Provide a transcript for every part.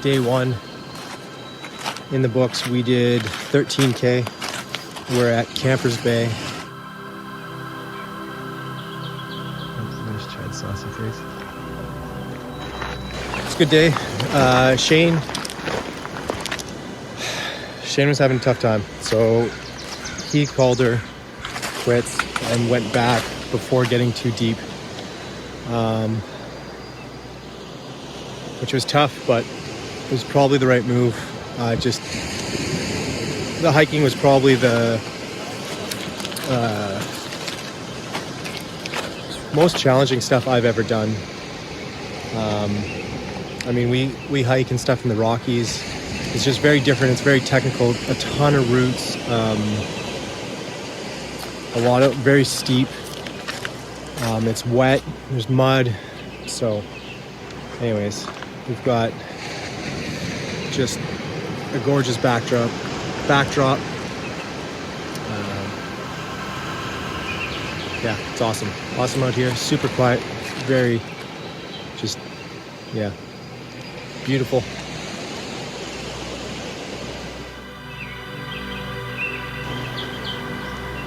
day one in the books. We did 13K. We're at Campers Bay. There's Chad's saucy face. It's a good day. Shane was having a tough time, so he called her quits and went back before getting too deep, which was tough, but it was probably the right move. Just the hiking was probably the most challenging stuff I've ever done. I mean, we hike and stuff in the Rockies. It's just very different. It's very technical. A ton of routes. A lot of very steep. It's wet. There's mud. So, anyways, we've got just a gorgeous backdrop. Yeah, it's awesome. Awesome out here. Super quiet. Very, just, yeah, beautiful.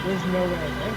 There's no way, right?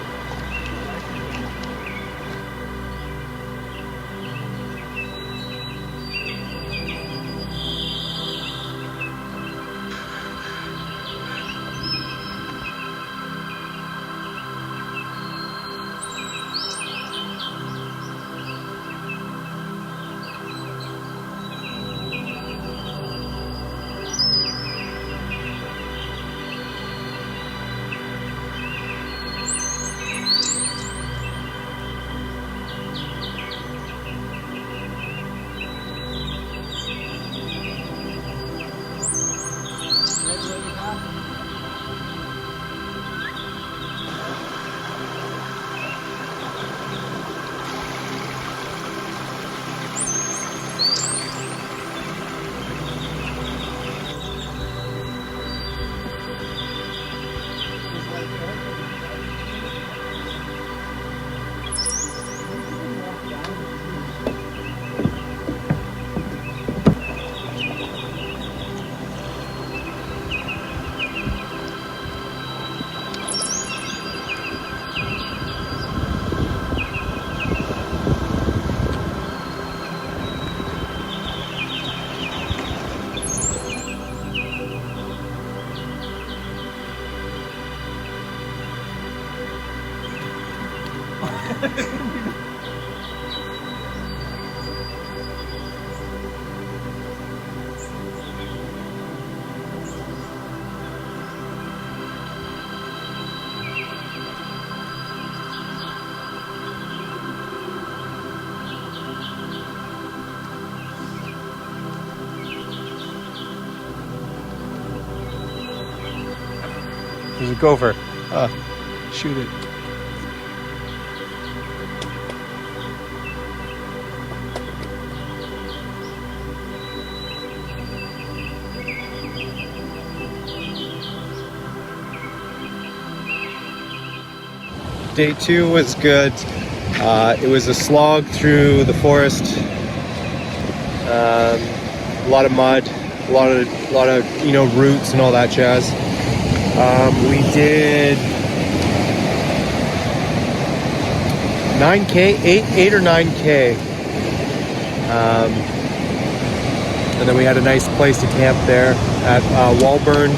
There's a gopher. Shoot it. Day 2 was good. It was a slog through the forest. A lot of mud, a lot of roots and all that jazz. We did 9K, 8 or 9K. And then we had a nice place to camp there at Walburn.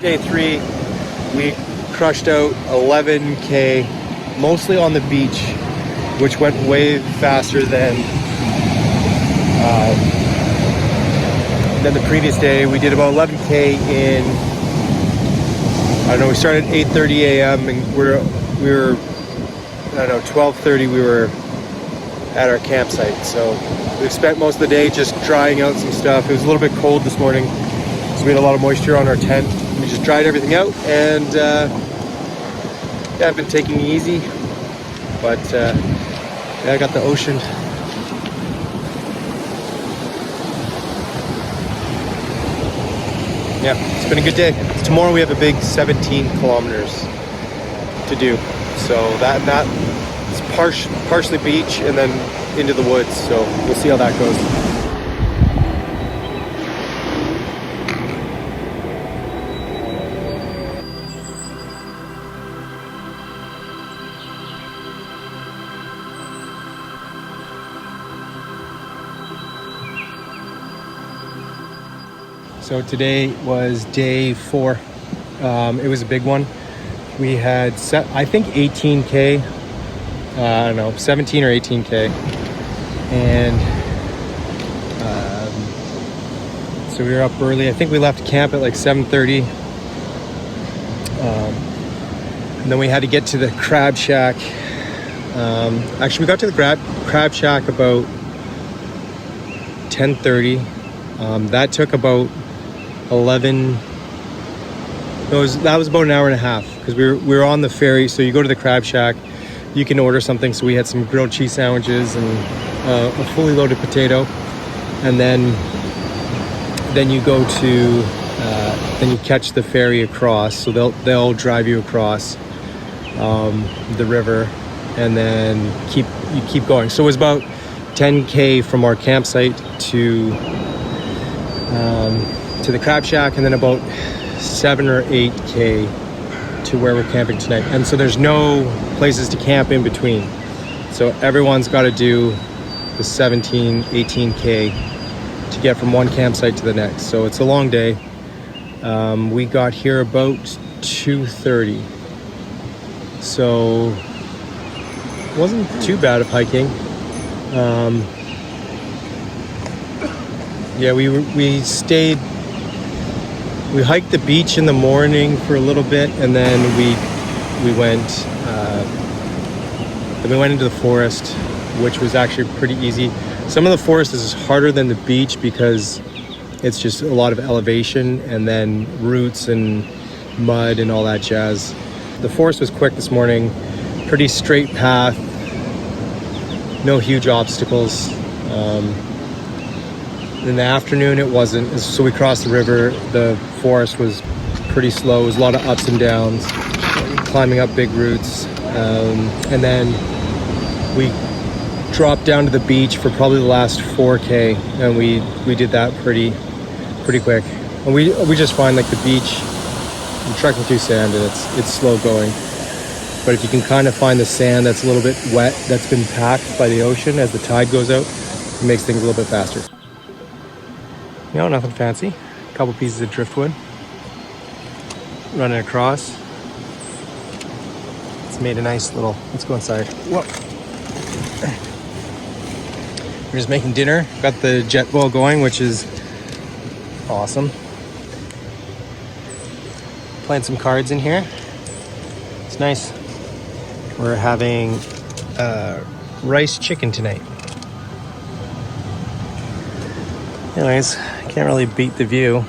day 3, we crushed out 11K, mostly on the beach, which went way faster than the previous day. We did about 11K in, I don't know, we started at 8:30 a.m. and we were, I don't know, 12:30 we were at our campsite. So we spent most of the day just drying out some stuff. It was a little bit cold this morning, so we had a lot of moisture on our tent. We just dried everything out, and yeah, I've been taking it easy, but yeah, I got the ocean. Yeah, it's been a good day. Tomorrow we have a big 17 kilometers to do. So that is partially beach and then into the woods. So we'll see how that goes. So today was day 4. It was a big one. We had set, I think 18K, I don't know, 17 or 18K. And so we were up early. I think we left camp at like 7:30. And then we had to get to the crab shack. Actually, we got to the crab shack about 10:30. That took about 11. That was about an hour and a half, because we were on the ferry. So you go to the crab shack, you can order something. So we had some grilled cheese sandwiches and a fully loaded potato, and then you go to then you catch the ferry across. So they'll drive you across the river, and then you keep going. So it was about 10K from our campsite to the crab shack, and then about 7 or 8K to where we're camping tonight. And so there's no places to camp in between. So everyone's got to do the 17, 18K to get from one campsite to the next. So it's a long day. We got here about 2:30. So it wasn't too bad of hiking. Yeah, we hiked the beach in the morning for a little bit, and then we went into the forest, which was actually pretty easy. Some of the forest is harder than the beach because it's just a lot of elevation and then roots and mud and all that jazz. The forest was quick this morning, pretty straight path, no huge obstacles. In the afternoon it wasn't, so we crossed the river. The forest was pretty slow. It was a lot of ups and downs, climbing up big roots, and then we dropped down to the beach for probably the last 4K, and we did that pretty quick. And we just find like the beach, I'm trekking through sand, and it's slow going. But if you can kind of find the sand that's a little bit wet, that's been packed by the ocean as the tide goes out, it makes things a little bit faster. You know, nothing fancy. A couple pieces of driftwood running across. It's made a nice little, let's go inside. Whoa. We're just making dinner. Got the jet boil going, which is awesome. Playing some cards in here. It's nice. We're having rice chicken tonight. Anyways, can't really beat the view.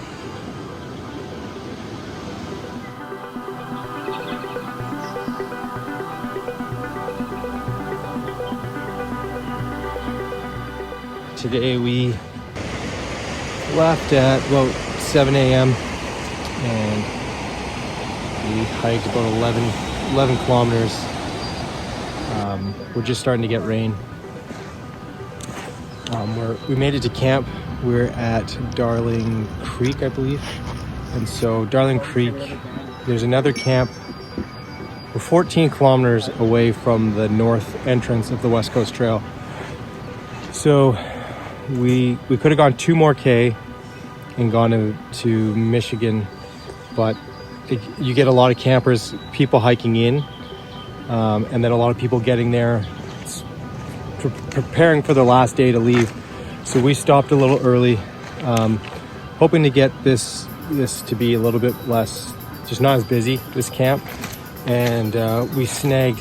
Today we left at about 7 a.m. and we hiked about 11 kilometers. We're just starting to get rain. We made it to camp. We're at Darling Creek, I believe. And so Darling Creek, there's another camp. We're 14 kilometers away from the north entrance of the West Coast Trail. So we could have gone 2 more K and gone to Michigan, but you get a lot of campers, people hiking in, and then a lot of people getting there, preparing for the last day to leave. So we stopped a little early, hoping to get this to be a little bit less, just not as busy, this camp. And we snagged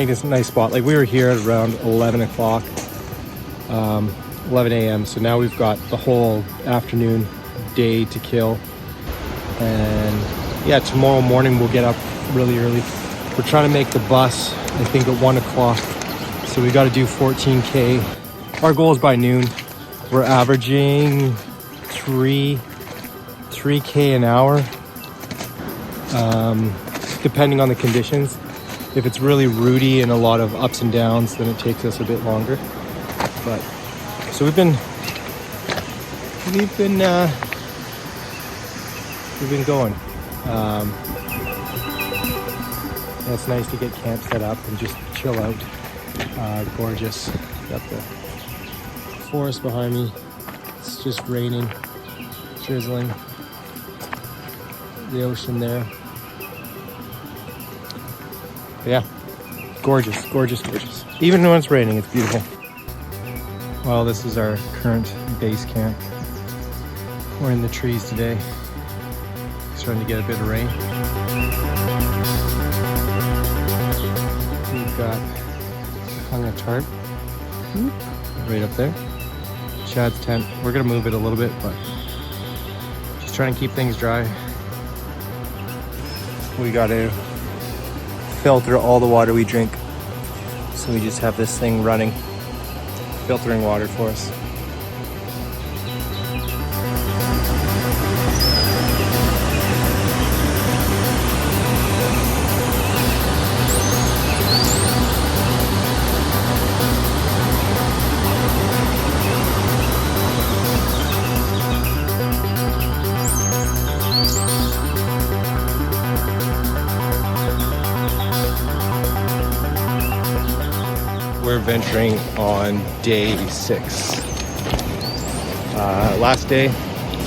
this nice spot. Like, we were here at around 11 o'clock, 11 a.m. So now we've got the whole afternoon, day to kill. And yeah, tomorrow morning we'll get up really early. We're trying to make the bus, I think, at 1 o'clock. So we got to do 14K. Our goal is by noon. We're averaging 3K an hour, depending on the conditions. If it's really rooty and a lot of ups and downs, then it takes us a bit longer. But so we've been going. It's nice to get camp set up and just chill out. Gorgeous. Got the forest behind me. It's just raining, drizzling. The ocean there. Yeah, gorgeous, gorgeous, gorgeous. Even when it's raining, it's beautiful. Well, this is our current base camp. We're in the trees today. Starting to get a bit of rain. We've got hung a tarp right up there. Chad's tent. We're gonna move it a little bit, but just trying to keep things dry. We gotta filter all the water we drink. So we just have this thing running, filtering water for us. We're venturing on day 6. Last day,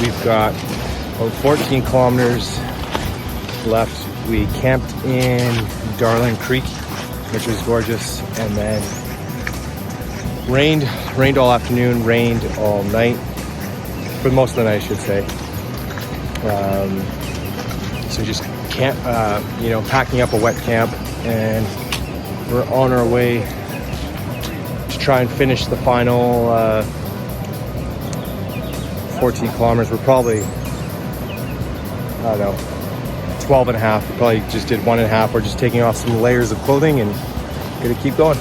we've got about 14 kilometers left. We camped in Darling Creek, which was gorgeous, and then rained all afternoon, rained all night, for most of the night, I should say. So just camp, packing up a wet camp, and we're on our way to try and finish the final 14 kilometers. We're probably, 12 and a half. We probably just did 1.5. We're just taking off some layers of clothing and gonna keep going.